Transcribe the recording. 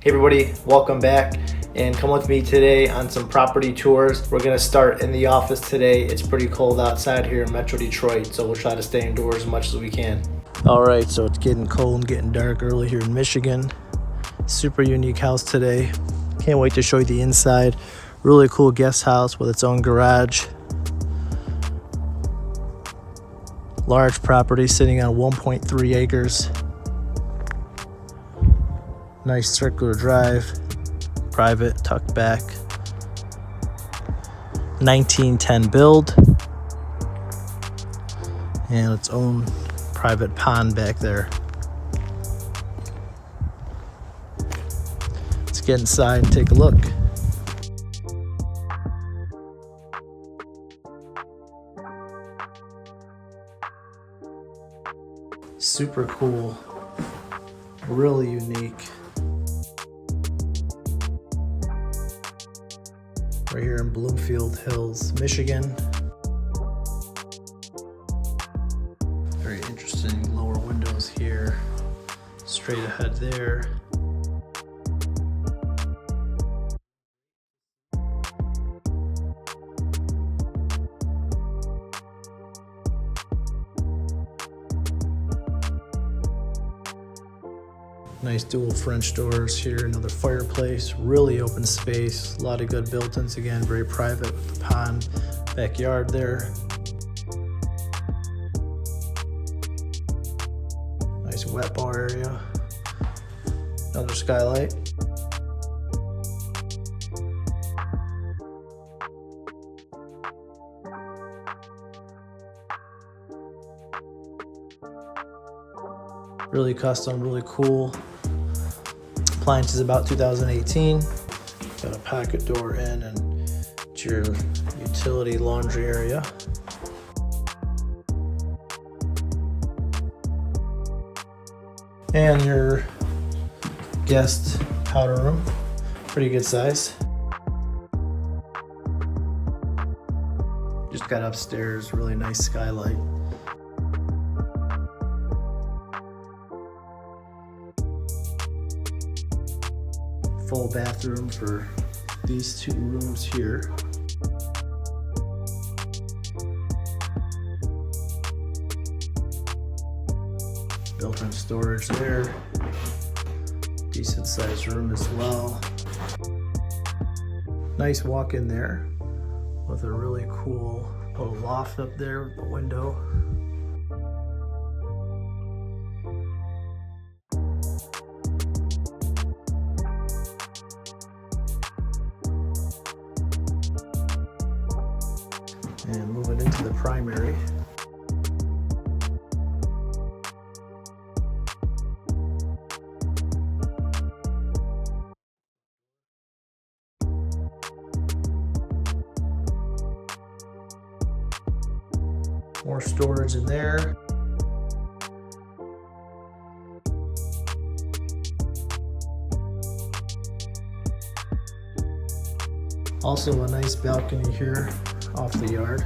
Hey everybody, welcome back and come with me today on some property tours. We're gonna start in the office today. It's pretty cold outside here in Metro Detroit, so we'll try to stay indoors as much as we can. All right, so it's getting cold and getting dark early here in Michigan. Super unique house today. Can't wait to show you the inside. Really cool guest house with its own garage. Large property sitting on 1.3 acres. Nice circular drive, private, tucked back. 1910 build. And its own private pond back there. Let's get inside and take a look. Super cool, really unique. Right here in Bloomfield Hills, Michigan. Very interesting lower windows here. Straight ahead there. Nice dual French doors here, another fireplace, really open space, a lot of good built-ins again, very private with the pond, backyard there. Nice wet bar area, another skylight. Really custom, really cool. Appliance is about 2018. Got a pocket door in and it's your utility laundry area. And your guest powder room, pretty good size. Just got upstairs, really nice skylight. Full bathroom for these two rooms here. Built-in storage there. Decent sized room as well. Nice walk in there with a really cool little loft up there with the window. And moving into the primary. More storage in there. Also a nice balcony here off the yard.